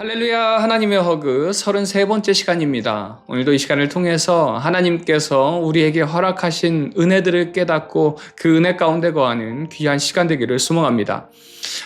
할렐루야. 하나님의 허그 33번째 시간입니다. 오늘도 이 시간을 통해서 하나님께서 우리에게 허락하신 은혜들을 깨닫고 그 은혜 가운데 거하는 귀한 시간 되기를 소망합니다.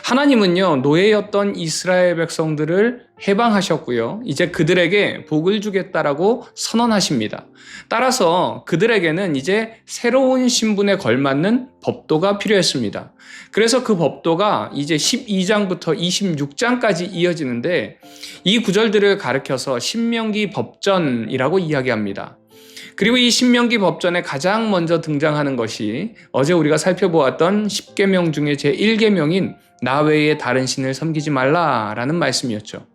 하나님은요, 노예였던 이스라엘 백성들을 해방하셨고요, 이제 그들에게 복을 주겠다라고 선언하십니다. 따라서 그들에게는 이제 새로운 신분에 걸맞는 법도가 필요했습니다. 그래서 그 법도가 이제 12장부터 26장까지 이어지는데, 이 구절들을 가리켜서 신명기 법전이라고 이야기합니다. 그리고 이 신명기 법전에 가장 먼저 등장하는 것이 어제 우리가 살펴보았던 10계명 중에 제1계명인 나 외에 다른 신을 섬기지 말라라는 말씀이었죠.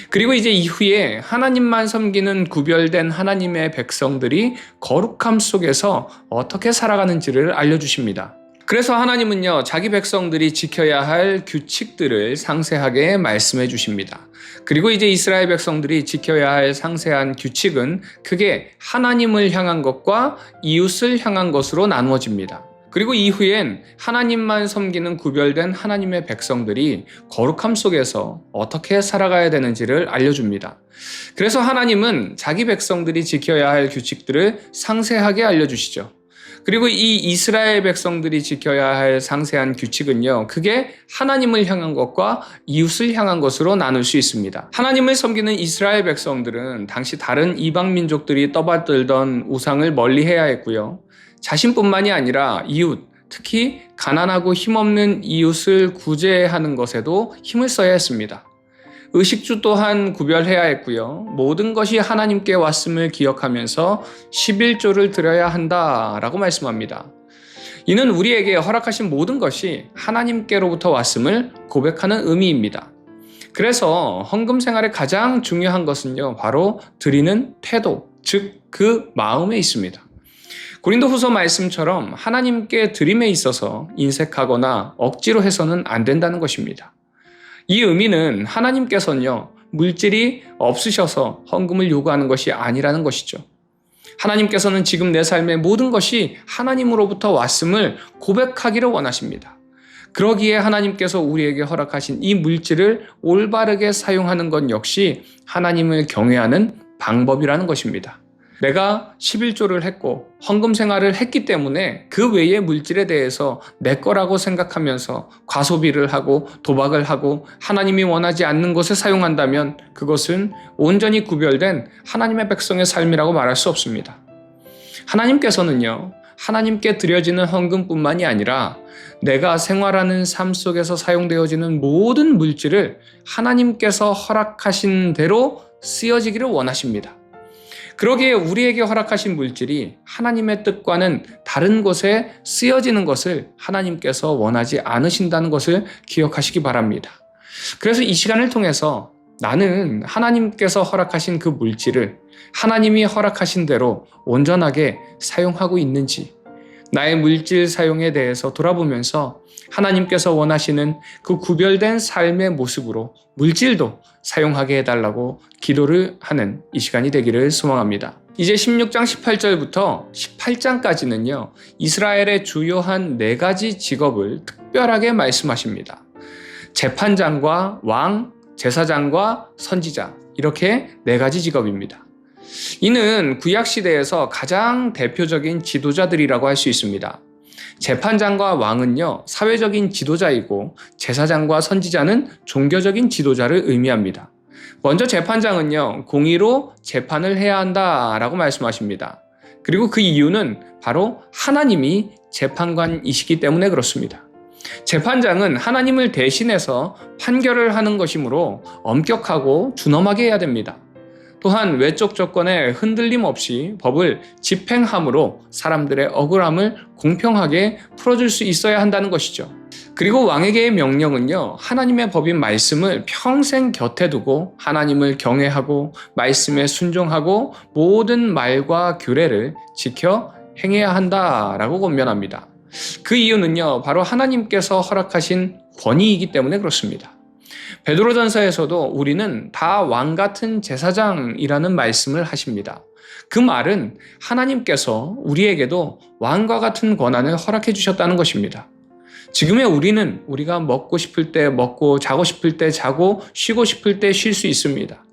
그리고 이제 이후에 하나님만 섬기는 구별된 하나님의 백성들이 거룩함 속에서 어떻게 살아가는지를 알려주십니다. 그래서 하나님은요, 자기 백성들이 지켜야 할 규칙들을 상세하게 말씀해 주십니다. 그리고 이제 이스라엘 백성들이 지켜야 할 상세한 규칙은 크게 하나님을 향한 것과 이웃을 향한 것으로 나누어집니다. 그리고 이후엔 하나님만 섬기는 구별된 하나님의 백성들이 거룩함 속에서 어떻게 살아가야 되는지를 알려줍니다. 그래서 하나님은 자기 백성들이 지켜야 할 규칙들을 상세하게 알려주시죠. 그리고 이 이스라엘 백성들이 지켜야 할 상세한 규칙은요, 그게 하나님을 향한 것과 이웃을 향한 것으로 나눌 수 있습니다. 하나님을 섬기는 이스라엘 백성들은 당시 다른 이방 민족들이 떠받들던 우상을 멀리해야 했고요, 자신뿐만이 아니라 이웃, 특히 가난하고 힘없는 이웃을 구제하는 것에도 힘을 써야 했습니다. 의식주 또한 구별해야 했고요, 모든 것이 하나님께 왔음을 기억하면서 11조를 드려야 한다라고 말씀합니다. 이는 우리에게 허락하신 모든 것이 하나님께로부터 왔음을 고백하는 의미입니다. 그래서 헌금 생활의 가장 중요한 것은요, 바로 드리는 태도, 즉 그 마음에 있습니다. 고린도후서 말씀처럼 하나님께 드림에 있어서 인색하거나 억지로 해서는 안 된다는 것입니다. 이 의미는 하나님께서는요, 물질이 없으셔서 헌금을 요구하는 것이 아니라는 것이죠. 하나님께서는 지금 내 삶의 모든 것이 하나님으로부터 왔음을 고백하기를 원하십니다. 그러기에 하나님께서 우리에게 허락하신 이 물질을 올바르게 사용하는 것 역시 하나님을 경외하는 방법이라는 것입니다. 내가 11조를 했고 헌금 생활을 했기 때문에 그 외의 물질에 대해서 내 거라고 생각하면서 과소비를 하고 도박을 하고 하나님이 원하지 않는 것에 사용한다면 그것은 온전히 구별된 하나님의 백성의 삶이라고 말할 수 없습니다. 하나님께서는요, 하나님께 드려지는 헌금뿐만이 아니라 내가 생활하는 삶 속에서 사용되어지는 모든 물질을 하나님께서 허락하신 대로 쓰여지기를 원하십니다. 그러기에 우리에게 허락하신 물질이 하나님의 뜻과는 다른 곳에 쓰여지는 것을 하나님께서 원하지 않으신다는 것을 기억하시기 바랍니다. 그래서 이 시간을 통해서 나는 하나님께서 허락하신 그 물질을 하나님이 허락하신 대로 온전하게 사용하고 있는지, 나의 물질 사용에 대해서 돌아보면서 하나님께서 원하시는 그 구별된 삶의 모습으로 물질도 사용하게 해달라고 기도를 하는 이 시간이 되기를 소망합니다. 이제 16장 18절부터 18장까지는요, 이스라엘의 주요한 4가지 직업을 특별하게 말씀하십니다. 재판장과 왕, 제사장과 선지자, 이렇게 4가지 직업입니다. 이는 구약시대에서 가장 대표적인 지도자들이라고 할 수 있습니다. 재판장과 왕은요, 사회적인 지도자이고 제사장과 선지자는 종교적인 지도자를 의미합니다. 먼저 재판장은요, 공의로 재판을 해야 한다라고 말씀하십니다. 그리고 그 이유는 바로 하나님이 재판관이시기 때문에 그렇습니다. 재판장은 하나님을 대신해서 판결을 하는 것이므로 엄격하고 준엄하게 해야 됩니다. 또한 외적 조건에 흔들림 없이 법을 집행함으로 사람들의 억울함을 공평하게 풀어줄 수 있어야 한다는 것이죠. 그리고 왕에게의 명령은요, 하나님의 법인 말씀을 평생 곁에 두고 하나님을 경외하고 말씀에 순종하고 모든 말과 규례를 지켜 행해야 한다라고 권면합니다. 그 이유는요, 바로 하나님께서 허락하신 권위이기 때문에 그렇습니다. 베드로전서에서도 우리는 다 왕 같은 제사장이라는 말씀을 하십니다. 그 말은 하나님께서 우리에게도 왕과 같은 권한을 허락해 주셨다는 것입니다. 지금의 우리는 우리가 먹고 싶을 때 먹고 자고 싶을 때 자고 쉬고 싶을 때 쉴 수 있습니다.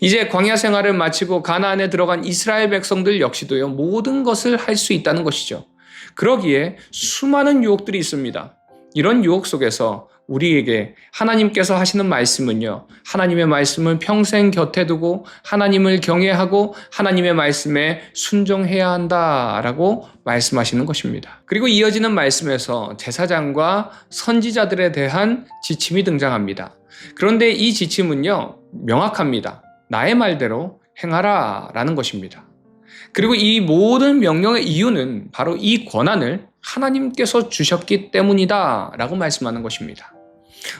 이제 광야 생활을 마치고 가나안에 들어간 이스라엘 백성들 역시도요, 모든 것을 할 수 있다는 것이죠. 그러기에 수많은 유혹들이 있습니다. 이런 유혹 속에서 우리에게 하나님께서 하시는 말씀은요, 하나님의 말씀을 평생 곁에 두고 하나님을 경외하고 하나님의 말씀에 순종해야 한다라고 말씀하시는 것입니다. 그리고 이어지는 말씀에서 제사장과 선지자들에 대한 지침이 등장합니다. 그런데 이 지침은요, 명확합니다. 나의 말대로 행하라 라는 것입니다. 그리고 이 모든 명령의 이유는 바로 이 권한을 하나님께서 주셨기 때문이다 라고 말씀하는 것입니다.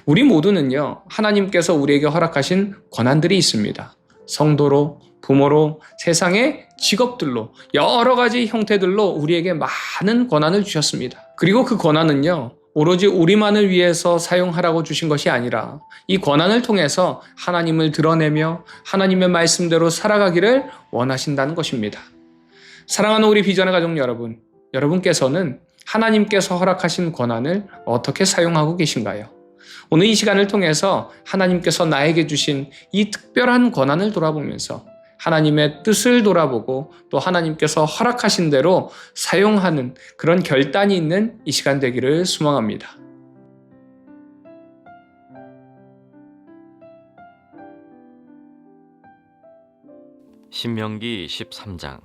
우리 모두는요, 하나님께서 우리에게 허락하신 권한들이 있습니다. 성도로, 부모로, 세상의 직업들로, 여러 가지 형태들로 우리에게 많은 권한을 주셨습니다. 그리고 그 권한은요, 오로지 우리만을 위해서 사용하라고 주신 것이 아니라 이 권한을 통해서 하나님을 드러내며 하나님의 말씀대로 살아가기를 원하신다는 것입니다. 사랑하는 우리 비전의 가족 여러분, 여러분께서는 하나님께서 허락하신 권한을 어떻게 사용하고 계신가요? 오늘 이 시간을 통해서 하나님께서 나에게 주신 이 특별한 권한을 돌아보면서 하나님의 뜻을 돌아보고 또 하나님께서 허락하신 대로 사용하는 그런 결단이 있는 이 시간 되기를 소망합니다. 신명기 13장.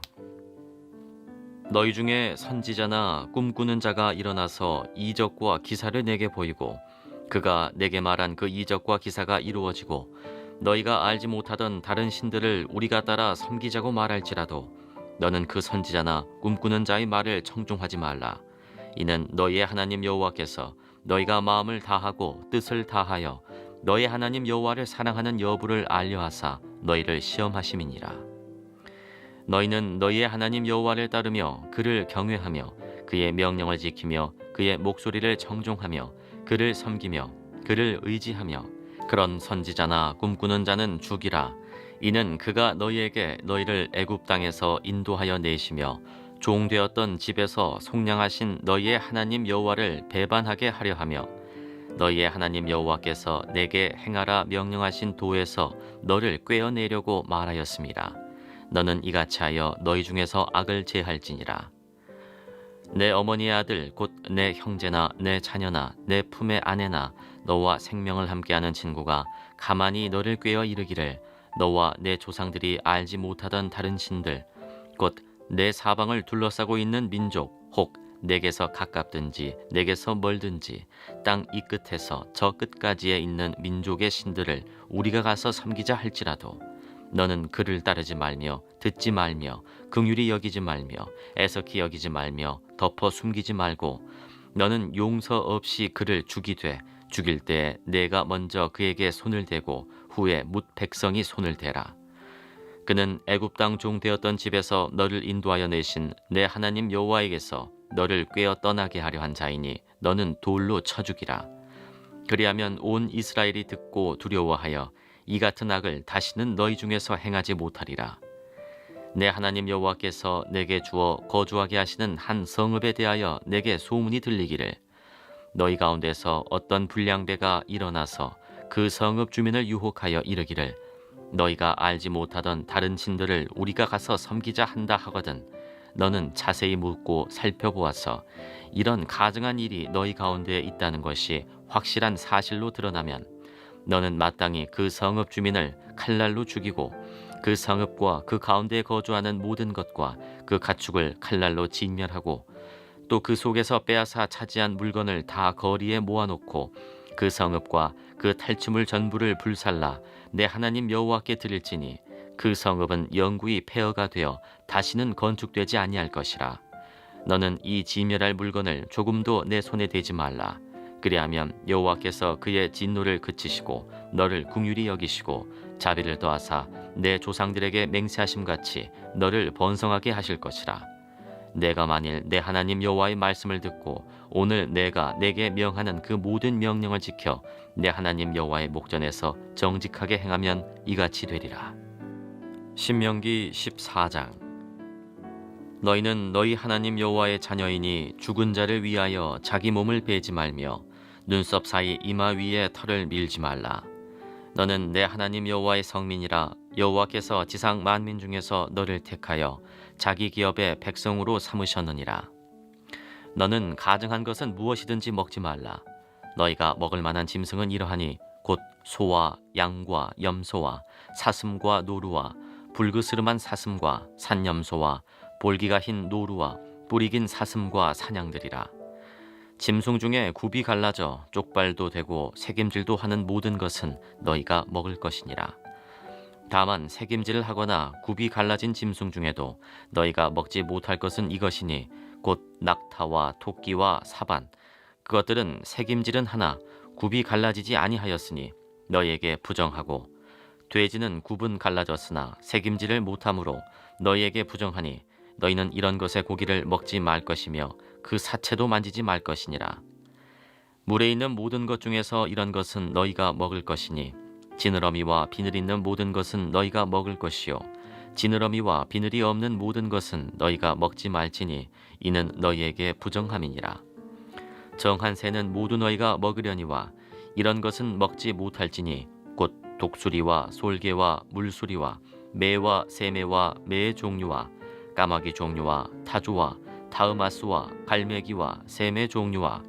너희 중에 선지자나 꿈꾸는 자가 일어나서 이적과 기사를 내게 보이고 그가 내게 말한 그 이적과 기사가 이루어지고 너희가 알지 못하던 다른 신들을 우리가 따라 섬기자고 말할지라도 너는 그 선지자나 꿈꾸는 자의 말을 청중하지 말라. 이는 너희의 하나님 여호와께서 너희가 마음을 다하고 뜻을 다하여 너희 하나님 여호와를 사랑하는 여부를 알려하사 너희를 시험하심이니라. 너희는 너희의 하나님 여호와를 따르며 그를 경외하며 그의 명령을 지키며 그의 목소리를 청종하며 그를 섬기며 그를 의지하며 그런 선지자나 꿈꾸는 자는 죽이라. 이는 그가 너희에게 너희를 애굽 땅에서 인도하여 내시며 종되었던 집에서 속량하신 너희의 하나님 여호와를 배반하게 하려 하며 너희의 하나님 여호와께서 내게 행하라 명령하신 도에서 너를 꿰어내려고 말하였습니다. 너는 이같이 하여 너희 중에서 악을 제할지니라. 내 어머니의 아들 곧 내 형제나 내 자녀나 내 품의 아내나 너와 생명을 함께하는 친구가 가만히 너를 꿰어 이르기를 너와 내 조상들이 알지 못하던 다른 신들 곧 내 사방을 둘러싸고 있는 민족 혹 내게서 가깝든지 내게서 멀든지 땅 이 끝에서 저 끝까지에 있는 민족의 신들을 우리가 가서 섬기자 할지라도 너는 그를 따르지 말며 듣지 말며 긍휼히 여기지 말며 애석히 여기지 말며 덮어 숨기지 말고 너는 용서 없이 그를 죽이되 죽일 때에 내가 먼저 그에게 손을 대고 후에 뭇 백성이 손을 대라. 그는 애굽 땅 종 되었던 집에서 너를 인도하여 내신 내 하나님 여호와에게서 너를 꿰어 떠나게 하려 한 자이니 너는 돌로 쳐 죽이라. 그리하면 온 이스라엘이 듣고 두려워하여 이 같은 악을 다시는 너희 중에서 행하지 못하리라. 내 하나님 여호와께서 내게 주어 거주하게 하시는 한 성읍에 대하여 내게 소문이 들리기를 너희 가운데서 어떤 불량배가 일어나서 그 성읍 주민을 유혹하여 이르기를 너희가 알지 못하던 다른 신들을 우리가 가서 섬기자 한다 하거든 너는 자세히 묻고 살펴보아서 이런 가증한 일이 너희 가운데에 있다는 것이 확실한 사실로 드러나면 너는 마땅히 그 성읍 주민을 칼날로 죽이고 그 성읍과 그 가운데에 거주하는 모든 것과 그 가축을 칼날로 진멸하고 또 그 속에서 빼앗아 차지한 물건을 다 거리에 모아놓고 그 성읍과 그 탈취물 전부를 불살라 내 하나님 여호와께 드릴지니 그 성읍은 영구히 폐허가 되어 다시는 건축되지 아니할 것이라. 너는 이 진멸할 물건을 조금도 내 손에 대지 말라. 그리하면 여호와께서 그의 진노를 그치시고 너를 긍휼히 여기시고 자비를 더하사 내 조상들에게 맹세하심같이 너를 번성하게 하실 것이라. 내가 만일 내 하나님 여호와의 말씀을 듣고 오늘 내가 내게 명하는 그 모든 명령을 지켜 내 하나님 여호와의 목전에서 정직하게 행하면 이같이 되리라. 신명기 14장. 너희는 너희 하나님 여호와의 자녀이니 죽은 자를 위하여 자기 몸을 베지 말며 눈썹 사이 이마 위에 털을 밀지 말라. 너는 내 하나님 여호와의 성민이라. 여호와께서 지상 만민 중에서 너를 택하여 자기 기업의 백성으로 삼으셨느니라. 너는 가증한 것은 무엇이든지 먹지 말라. 너희가 먹을 만한 짐승은 이러하니 곧 소와 양과 염소와 사슴과 노루와 불그스름한 사슴과 산염소와 볼기가 흰 노루와 뿌리 긴 사슴과 사냥들이라. 짐승 중에 굽이 갈라져 쪽발도 되고 새김질도 하는 모든 것은 너희가 먹을 것이니라. 다만 새김질을 하거나 굽이 갈라진 짐승 중에도 너희가 먹지 못할 것은 이것이니 곧 낙타와 토끼와 사반. 그것들은 새김질은 하나 굽이 갈라지지 아니하였으니 너희에게 부정하고, 돼지는 굽은 갈라졌으나 새김질을 못하므로 너희에게 부정하니 너희는 이런 것의 고기를 먹지 말 것이며 그 사체도 만지지 말 것이니라. 물에 있는 모든 것 중에서 이런 것은 너희가 먹을 것이니 지느러미와 비늘 있는 모든 것은 너희가 먹을 것이요 지느러미와 비늘이 없는 모든 것은 너희가 먹지 말지니 이는 너희에게 부정함이니라. 정한 새는 모두 너희가 먹으려니와 이런 것은 먹지 못할지니 곧 독수리와 솔개와 물수리와 매와 새매와 매의 종류와 까마귀 종류와 타조와 다음아스와 갈매기와 샘의 종류와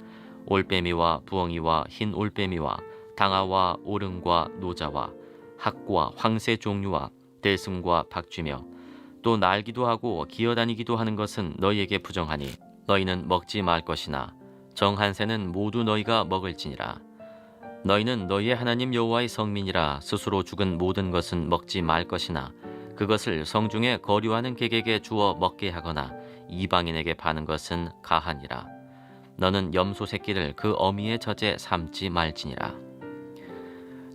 올빼미와 부엉이와 흰 올빼미와 당아와 오름과 노자와 학과 황새 종류와 대승과 박쥐며 또 날기도 하고 기어다니기도 하는 것은 너희에게 부정하니 너희는 먹지 말 것이나 정한 새는 모두 너희가 먹을지니라. 너희는 너희의 하나님 여호와의 성민이라. 스스로 죽은 모든 것은 먹지 말 것이나 그것을 성중에 거류하는 객에게 주어 먹게 하거나 이방인에게 파는 것은 가하니라. 너는 염소 새끼를 그 어미의 젖에 삶지 말지니라.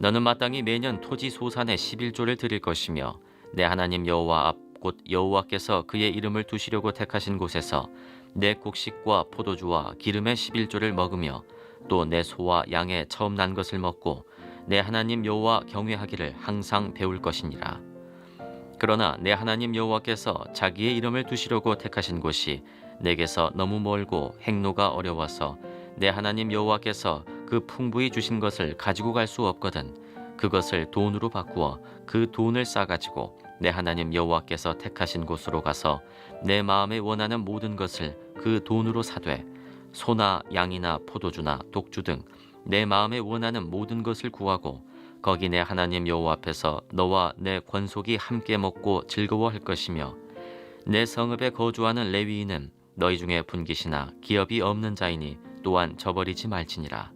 너는 마땅히 매년 토지 소산의 11조를 드릴 것이며 내 하나님 여호와 앞 곧 여호와께서 그의 이름을 두시려고 택하신 곳에서 내 곡식과 포도주와 기름의 11조를 먹으며 또 내 소와 양의 처음 난 것을 먹고 내 하나님 여호와 경외하기를 항상 배울 것이니라. 그러나 내 하나님 여호와께서 자기의 이름을 두시려고 택하신 곳이 내게서 너무 멀고 행로가 어려워서 내 하나님 여호와께서 그 풍부히 주신 것을 가지고 갈 수 없거든 그것을 돈으로 바꾸어 그 돈을 싸가지고 내 하나님 여호와께서 택하신 곳으로 가서 내 마음에 원하는 모든 것을 그 돈으로 사되 소나 양이나 포도주나 독주 등 내 마음에 원하는 모든 것을 구하고 거기 내 하나님 여호와 앞에서 너와 내 권속이 함께 먹고 즐거워할 것이며 내 성읍에 거주하는 레위인은 너희 중에 분깃이나 기업이 없는 자이니 또한 저버리지 말지니라.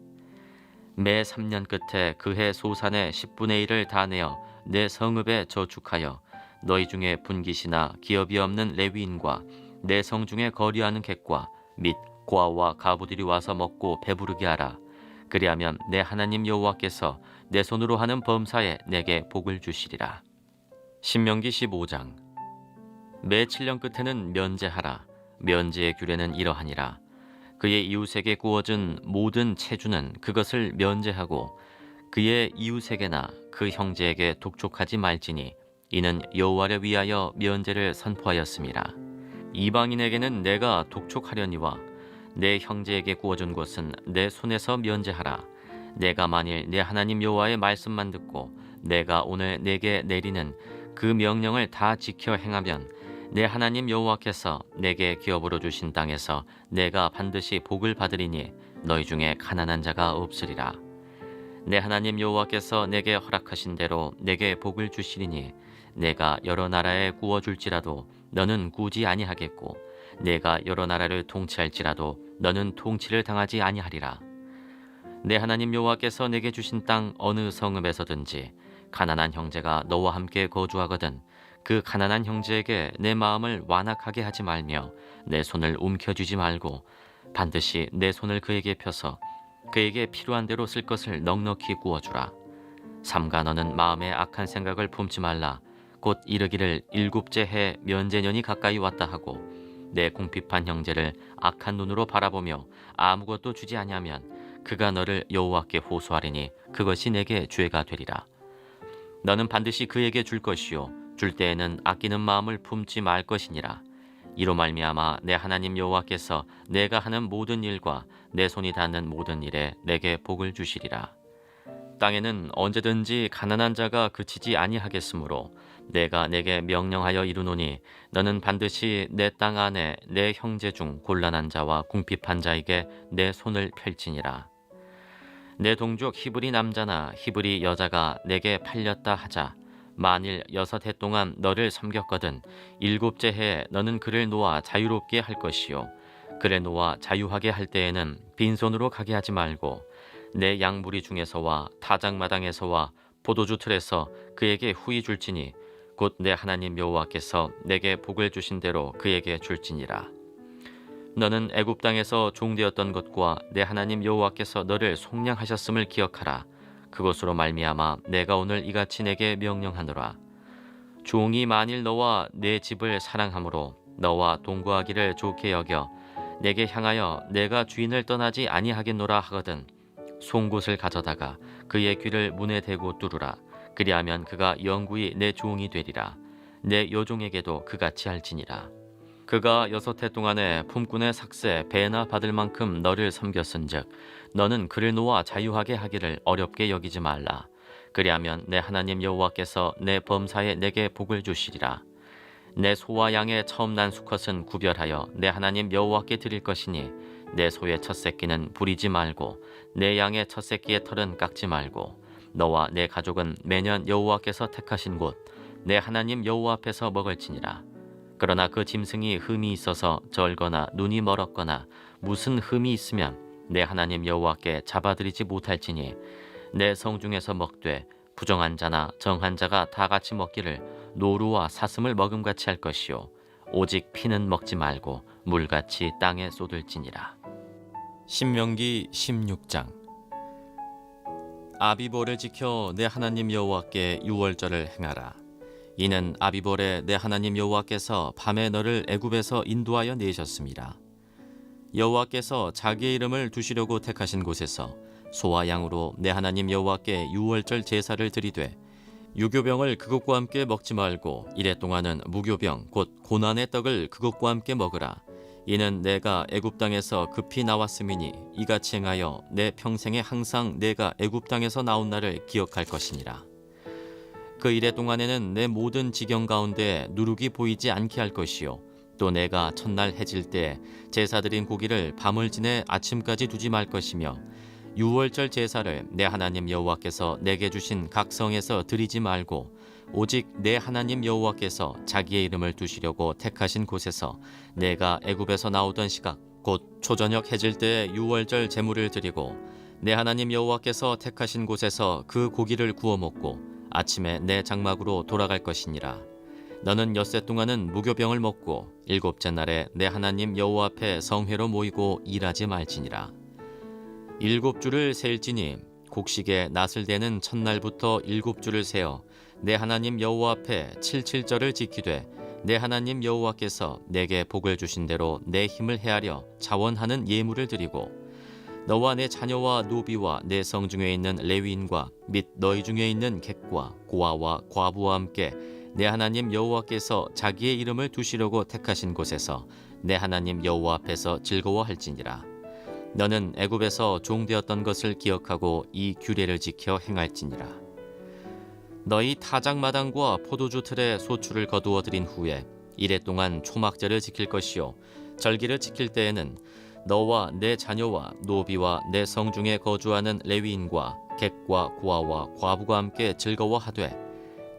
매 3년 끝에 그해 소산의 10분의 1을 다 내어 내 성읍에 저축하여 너희 중에 분깃이나 기업이 없는 레위인과 내 성 중에 거류하는 객과 및 고아와 가부들이 와서 먹고 배부르게 하라. 그리하면 내 하나님 여호와께서 내 손으로 하는 범사에 내게 복을 주시리라. 신명기 15장. 매 7년 끝에는 면제하라. 면제의 규례는 이러하니라. 그의 이웃에게 구워준 모든 체주는 그것을 면제하고 그의 이웃에게나 그 형제에게 독촉하지 말지니 이는 여호와를 위하여 면제를 선포하였음이라. 이방인에게는 내가 독촉하려니와 내 형제에게 구워준 것은 내 손에서 면제하라. 내가 만일 내 하나님 여호와의 말씀만 듣고 내가 오늘 내게 내리는 그 명령을 다 지켜 행하면 내 하나님 여호와께서 내게 기업으로 주신 땅에서 내가 반드시 복을 받으리니 너희 중에 가난한 자가 없으리라. 내 하나님 여호와께서 내게 허락하신 대로 내게 복을 주시리니 내가 여러 나라에 구워줄지라도 너는 구지 아니하겠고 내가 여러 나라를 통치할지라도 너는 통치를 당하지 아니하리라. 내 하나님 여호와께서 내게 주신 땅 어느 성읍에서든지 가난한 형제가 너와 함께 거주하거든 그 가난한 형제에게 내 마음을 완악하게 하지 말며 내 손을 움켜쥐지 말고 반드시 내 손을 그에게 펴서 그에게 필요한 대로 쓸 것을 넉넉히 구워주라. 삼가 너는 마음에 악한 생각을 품지 말라. 곧 이르기를 일곱째 해 면제년이 가까이 왔다 하고 내 궁핍한 형제를 악한 눈으로 바라보며 아무것도 주지 아니하면 그가 너를 여호와께 호소하리니 그것이 내게 죄가 되리라. 너는 반드시 그에게 줄 것이요 줄 때에는 아끼는 마음을 품지 말 것이니라. 이로 말미암아 내 하나님 여호와께서 내가 하는 모든 일과 내 손이 닿는 모든 일에 내게 복을 주시리라. 땅에는 언제든지 가난한 자가 그치지 아니하겠으므로 내가 내게 명령하여 이르노니 너는 반드시 내 땅 안에 내 형제 중 곤란한 자와 궁핍한 자에게 내 손을 펼치니라. 내 동족 히브리 남자나 히브리 여자가 내게 팔렸다 하자 만일 6해 동안 너를 섬겼거든 7째 해에 너는 그를 놓아 자유롭게 할 것이요 그를 놓아 자유하게 할 때에는 빈손으로 가게 하지 말고 내 양무리 중에서와 타작마당에서와 포도주 틀에서 그에게 후히 줄지니 곧 내 하나님 여호와께서 내게 복을 주신 대로 그에게 줄지니라. 너는 애굽 땅에서 종되었던 것과 내 하나님 여호와께서 너를 속량하셨음을 기억하라. 그것으로 말미암아 내가 오늘 이같이 내게 명령하노라. 종이 만일 너와 내 집을 사랑함으로 너와 동거하기를 좋게 여겨 내게 향하여 내가 주인을 떠나지 아니하겠노라 하거든 송곳을 가져다가 그의 귀를 문에 대고 뚫으라. 그리하면 그가 영구히 내 종이 되리라. 내 여종에게도 그같이 할지니라. 그가 6해 동안에 품꾼의 삭세 배나 받을 만큼 너를 섬겼은즉 너는 그를 놓아 자유하게 하기를 어렵게 여기지 말라. 그리하면 내 하나님 여호와께서 내 범사에 내게 복을 주시리라. 내 소와 양의 처음 난 수컷은 구별하여 내 하나님 여호와께 드릴 것이니 내 소의 첫 새끼는 부리지 말고 내 양의 첫 새끼의 털은 깎지 말고 너와 내 가족은 매년 여호와께서 택하신 곳 내 하나님 여호와 앞에서 먹을지니라. 그러나 그 짐승이 흠이 있어서 절거나 눈이 멀었거나 무슨 흠이 있으면 내 하나님 여호와께 잡아들이지 못할지니 내 성중에서 먹되 부정한 자나 정한 자가 다 같이 먹기를 노루와 사슴을 먹음같이 할 것이요 오직 피는 먹지 말고 물같이 땅에 쏟을지니라. 신명기 16장. 아비볼을 지켜 내 하나님 여호와께 유월절을 행하라. 이는 아비볼에 내 하나님 여호와께서 밤에 너를 애굽에서 인도하여 내셨습니다. 여호와께서 자기의 이름을 두시려고 택하신 곳에서 소와 양으로 내 하나님 여호와께 유월절 제사를 드리되 유교병을 그것과 함께 먹지 말고 이래 동안은 무교병 곧 고난의 떡을 그것과 함께 먹으라. 이는 내가 애굽 땅에서 급히 나왔음이니 이같이 행하여 내 평생에 항상 내가 애굽 땅에서 나온 날을 기억할 것이니라. 그 이래 동안에는 내 모든 지경 가운데 누룩이 보이지 않게 할 것이요 또 내가 첫날 해질 때 제사 드린 고기를 밤을 지내 아침까지 두지 말 것이며 유월절 제사를 내 하나님 여호와께서 내게 주신 각 성에서 드리지 말고 오직 내 하나님 여호와께서 자기의 이름을 두시려고 택하신 곳에서 내가 애굽에서 나오던 시각 곧 초저녁 해질 때 유월절 제물을 드리고 내 하나님 여호와께서 택하신 곳에서 그 고기를 구워 먹고 아침에 내 장막으로 돌아갈 것이니라. 너는 6세 동안은 무교병을 먹고 7째 날에 내 하나님 여호와 앞에 성회로 모이고 일하지 말지니라. 7주를 셀지니 곡식에 낫을 대는 첫날부터 7주를 세어 내 하나님 여호와 앞에 77절을 지키되 내 하나님 여호와께서 내게 복을 주신 대로 내 힘을 헤아려 자원하는 예물을 드리고 너와 내 자녀와 노비와 내 성중에 있는 레위인과 및 너희 중에 있는 객과 고아와 과부와 함께 내 하나님 여호와께서 자기의 이름을 두시려고 택하신 곳에서 내 하나님 여호와 앞에서 즐거워할지니라. 너는 애굽에서 종되었던 것을 기억하고 이 규례를 지켜 행할지니라. 너희 타작마당과 포도주 틀에 소출을 거두어 들인 후에 이래 동안 초막절을 지킬 것이요 절기를 지킬 때에는 너와 내 자녀와 노비와 내 성중에 거주하는 레위인과 객과 고아와 과부가 함께 즐거워하되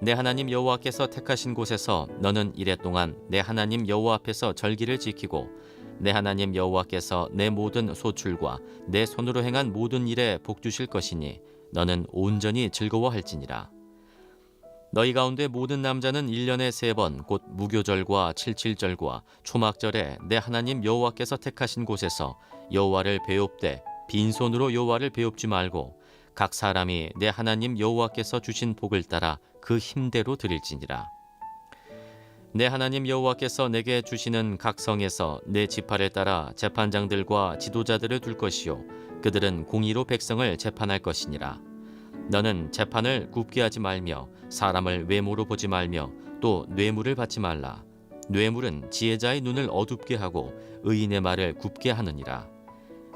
내 하나님 여호와께서 택하신 곳에서 너는 이래 동안 내 하나님 여호와 앞에서 절기를 지키고 내 하나님 여호와께서 내 모든 소출과 내 손으로 행한 모든 일에 복 주실 것이니 너는 온전히 즐거워할지니라. 너희 가운데 모든 남자는 1년에 3번 곧 무교절과 칠칠절과 초막절에 내 하나님 여호와께서 택하신 곳에서 여호와를 배웁되 빈손으로 여호와를 배웁지 말고 각 사람이 내 하나님 여호와께서 주신 복을 따라 그 힘대로 드릴지니라. 내 하나님 여호와께서 내게 주시는 각 성에서 내 지파를 따라 재판장들과 지도자들을 둘 것이요 그들은 공의로 백성을 재판할 것이니라. 너는 재판을 굽게 하지 말며 사람을 외모로 보지 말며 또 뇌물을 받지 말라. 뇌물은 지혜자의 눈을 어둡게 하고 의인의 말을 굽게 하느니라.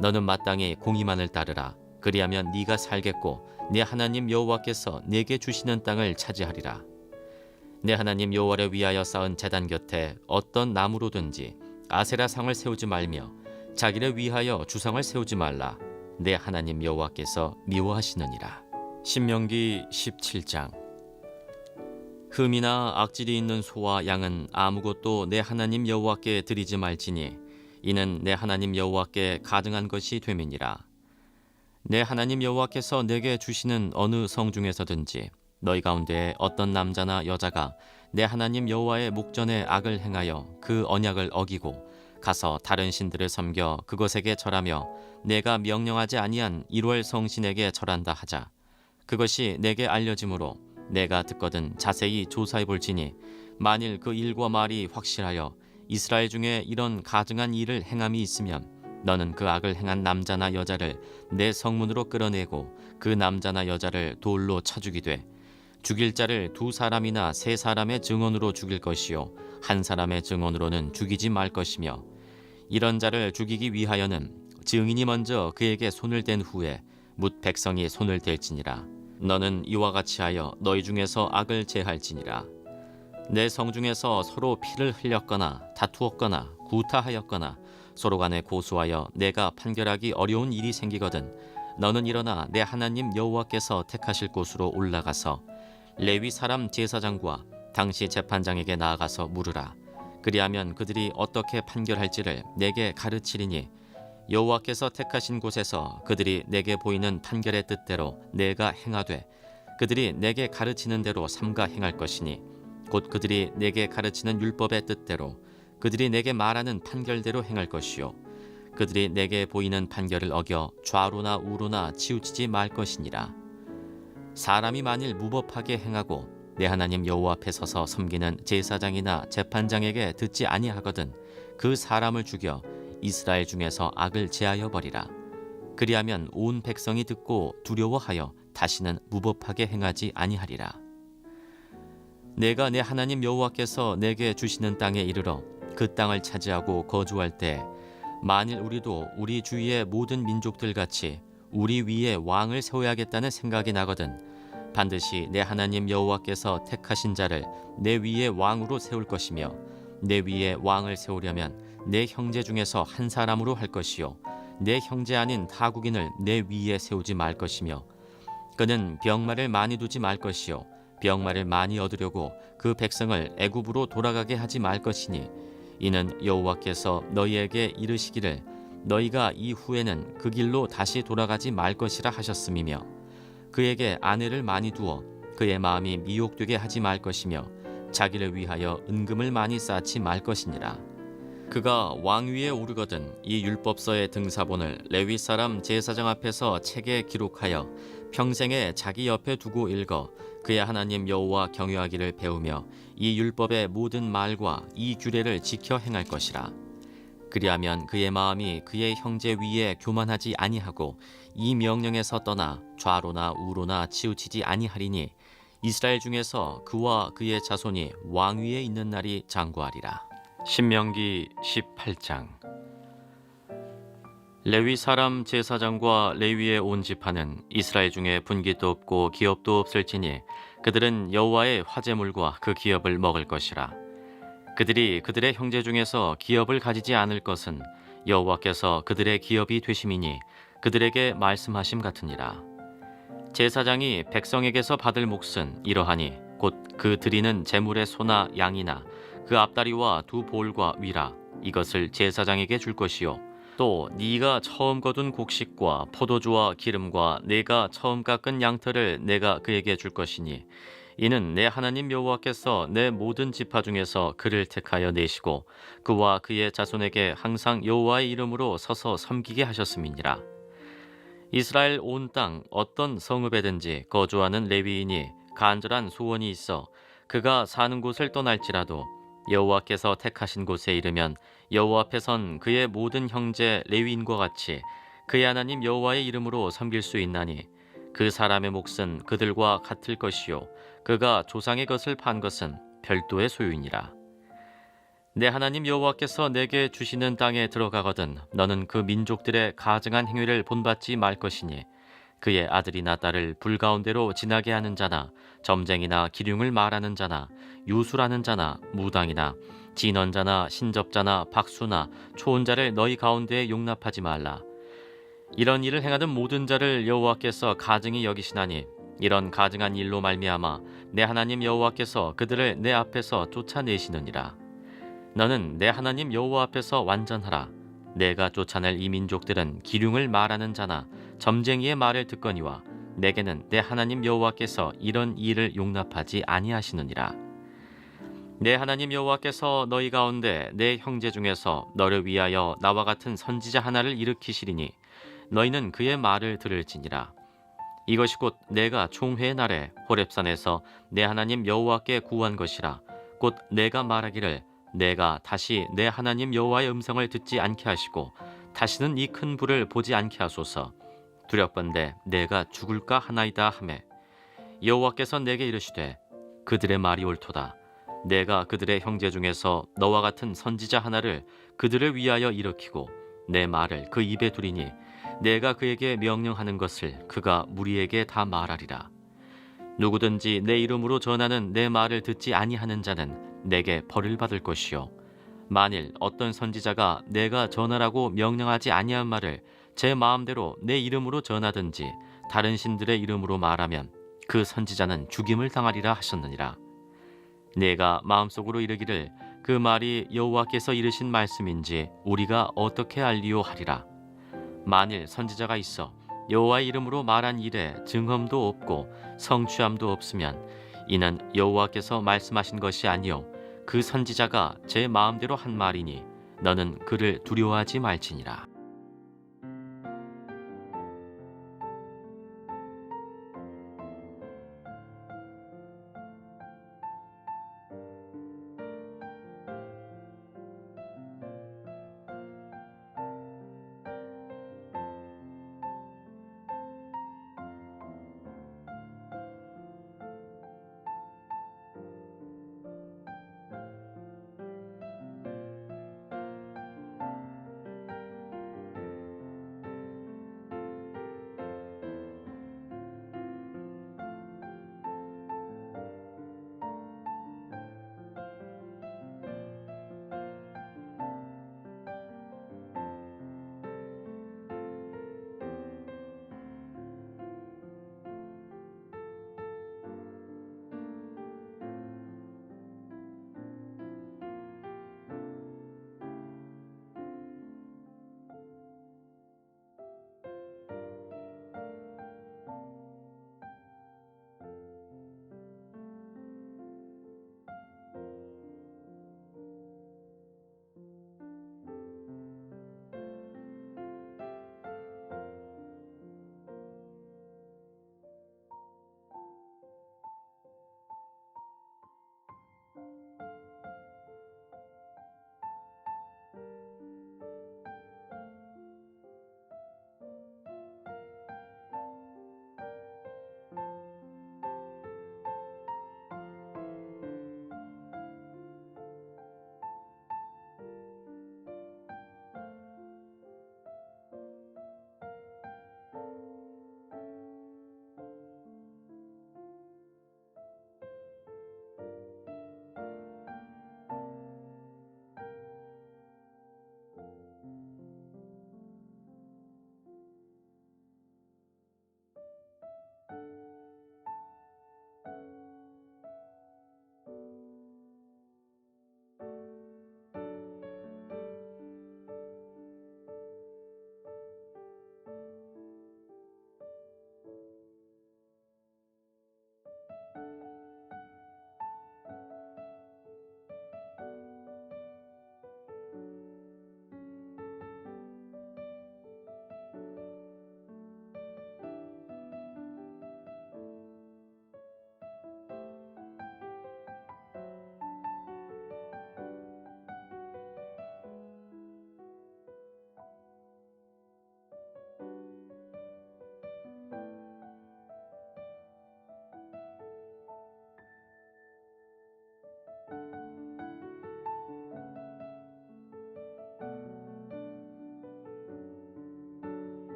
너는 마땅히 공의만을 따르라. 그리하면 네가 살겠고 네 하나님 여호와께서 네게 주시는 땅을 차지하리라. 내 하나님 여호와를 위하여 쌓은 제단 곁에 어떤 나무로든지 아세라 상을 세우지 말며 자기를 위하여 주상을 세우지 말라. 내 하나님 여호와께서 미워하시느니라. 신명기 17장. 흠이나 악질이 있는 소와 양은 아무것도 내 하나님 여호와께 드리지 말지니 이는 내 하나님 여호와께 가증한 것이 됨이니라. 내 하나님 여호와께서 내게 주시는 어느 성 중에서든지 너희 가운데 어떤 남자나 여자가 내 하나님 여호와의 목전에 악을 행하여 그 언약을 어기고 가서 다른 신들을 섬겨 그것에게 절하며 내가 명령하지 아니한 1월 성신에게 절한다 하자. 그것이 내게 알려짐으로 내가 듣거든 자세히 조사해 볼지니 만일 그 일과 말이 확실하여 이스라엘 중에 이런 가증한 일을 행함이 있으면 너는 그 악을 행한 남자나 여자를 내 성문으로 끌어내고 그 남자나 여자를 돌로 쳐 죽이되 죽일 자를 2사람이나 3사람의 증언으로 죽일 것이요 한 사람의 증언으로는 죽이지 말 것이며 이런 자를 죽이기 위하여는 증인이 먼저 그에게 손을 댄 후에 뭇 백성이 손을 댈지니라. 너는 이와 같이 하여 너희 중에서 악을 제할지니라. 내 성중에서 서로 피를 흘렸거나 다투었거나 구타하였거나 서로 간에 고소하여 내가 판결하기 어려운 일이 생기거든 너는 일어나 내 하나님 여호와께서 택하실 곳으로 올라가서 레위 사람 제사장과 당시 재판장에게 나아가서 물으라. 그리하면 그들이 어떻게 판결할지를 내게 가르치리니 여호와께서 택하신 곳에서 그들이 내게 보이는 판결의 뜻대로 내가 행하되 그들이 내게 가르치는 대로 삼가 행할 것이니 곧 그들이 내게 가르치는 율법의 뜻대로 그들이 내게 말하는 판결대로 행할 것이요 그들이 내게 보이는 판결을 어겨 좌로나 우로나 치우치지 말 것이니라. 사람이 만일 무법하게 행하고 내 하나님 여호와 앞에 서서 섬기는 제사장이나 재판장에게 듣지 아니하거든 그 사람을 죽여 이스라엘 중에서 악을 제하여 버리라. 그리하면 온 백성이 듣고 두려워하여 다시는 무법하게 행하지 아니하리라. 내가 내 하나님 여호와께서 내게 주시는 땅에 이르러 그 땅을 차지하고 거주할 때 만일 우리도 우리 주위의 모든 민족들 같이 우리 위에 왕을 세워야겠다는 생각이 나거든 반드시 내 하나님 여호와께서 택하신 자를 내 위에 왕으로 세울 것이며 내 위에 왕을 세우려면 내 형제 중에서 한 사람으로 할 것이요 내 형제 아닌 타국인을 내 위에 세우지 말 것이며 그는 병마를 많이 두지 말 것이요 병마를 많이 얻으려고 그 백성을 애굽으로 돌아가게 하지 말 것이니 이는 여호와께서 너희에게 이르시기를 너희가 이후에는 그 길로 다시 돌아가지 말 것이라 하셨음이며 그에게 아내를 많이 두어 그의 마음이 미혹되게 하지 말 것이며 자기를 위하여 은금을 많이 쌓지 말 것이니라. 그가 왕위에 오르거든 이 율법서의 등사본을 레위 사람 제사장 앞에서 책에 기록하여 평생에 자기 옆에 두고 읽어 그의 하나님 여호와 경외하기를 배우며 이 율법의 모든 말과 이 규례를 지켜 행할 것이라. 그리하면 그의 마음이 그의 형제 위에 교만하지 아니하고 이 명령에서 떠나 좌로나 우로나 치우치지 아니하리니 이스라엘 중에서 그와 그의 자손이 왕위에 있는 날이 장구하리라. 신명기 18장. 레위 사람 제사장과 레위의 온 지파는 이스라엘 중에 분깃도 없고 기업도 없을지니 그들은 여호와의 화제물과 그 기업을 먹을 것이라. 그들이 그들의 형제 중에서 기업을 가지지 않을 것은 여호와께서 그들의 기업이 되심이니 그들에게 말씀하심 같으니라. 제사장이 백성에게서 받을 몫은 이러하니 곧 그 드리는 제물의 소나 양이나 그 앞다리와 두 볼과 위라 이것을 제사장에게 줄 것이요 또 네가 처음 거둔 곡식과 포도주와 기름과 내가 처음 깎은 양털을 내가 그에게 줄 것이니 이는 내 하나님 여호와께서 내 모든 지파 중에서 그를 택하여 내시고 그와 그의 자손에게 항상 여호와의 이름으로 서서 섬기게 하셨음이니라. 이스라엘 온 땅 어떤 성읍에든지 거주하는 레위인이 간절한 소원이 있어 그가 사는 곳을 떠날지라도 여호와께서 택하신 곳에 이르면 여호와 앞에 선 그의 모든 형제 레위인과 같이 그의 하나님 여호와의 이름으로 섬길 수 있나니 그 사람의 몫은 그들과 같을 것이요 그가 조상의 것을 판 것은 별도의 소유이니라. 내 하나님 여호와께서 내게 주시는 땅에 들어가거든 너는 그 민족들의 가증한 행위를 본받지 말 것이니 그의 아들이나 딸을 불 가운데로 지나게 하는 자나 점쟁이나 기륭을 말하는 자나 유술하는 자나 무당이나 진언자나 신접자나 박수나 초혼자를 너희 가운데에 용납하지 말라. 이런 일을 행하는 모든 자를 여호와께서 가증히 여기시나니 이런 가증한 일로 말미암아 내 하나님 여호와께서 그들을 내 앞에서 쫓아내시느니라. 너는 내 하나님 여호와 앞에서 완전하라. 내가 쫓아낼 이 민족들은 기륭을 말하는 자나 점쟁이의 말을 듣거니와 내게는 내 하나님 여호와께서 이런 일을 용납하지 아니하시느니라. 내 하나님 여호와께서 너희 가운데 내 형제 중에서 너를 위하여 나와 같은 선지자 하나를 일으키시리니 너희는 그의 말을 들을지니라. 이것이 곧 내가 총회의 날에 호렙산에서 내 하나님 여호와께 구한 것이라. 곧 내가 말하기를 내가 다시 내 하나님 여호와의 음성을 듣지 않게 하시고 다시는 이 큰 불을 보지 않게 하소서. 두렵건대 내가 죽을까 하나이다 하매 여호와께서 내게 이르시되 그들의 말이 옳도다. 내가 그들의 형제 중에서 너와 같은 선지자 하나를 그들을 위하여 일으키고 내 말을 그 입에 두리니 내가 그에게 명령하는 것을 그가 무리에게 다 말하리라. 누구든지 내 이름으로 전하는 내 말을 듣지 아니하는 자는 내게 벌을 받을 것이요 만일 어떤 선지자가 내가 전하라고 명령하지 아니한 말을 제 마음대로 내 이름으로 전하든지 다른 신들의 이름으로 말하면 그 선지자는 죽임을 당하리라 하셨느니라. 내가 마음속으로 이르기를 그 말이 여호와께서 이르신 말씀인지 우리가 어떻게 알리요 하리라. 만일 선지자가 있어 여호와의 이름으로 말한 일에 증언도 없고 성취함도 없으면 이는 여호와께서 말씀하신 것이 아니요 그 선지자가 제 마음대로 한 말이니 너는 그를 두려워하지 말지니라.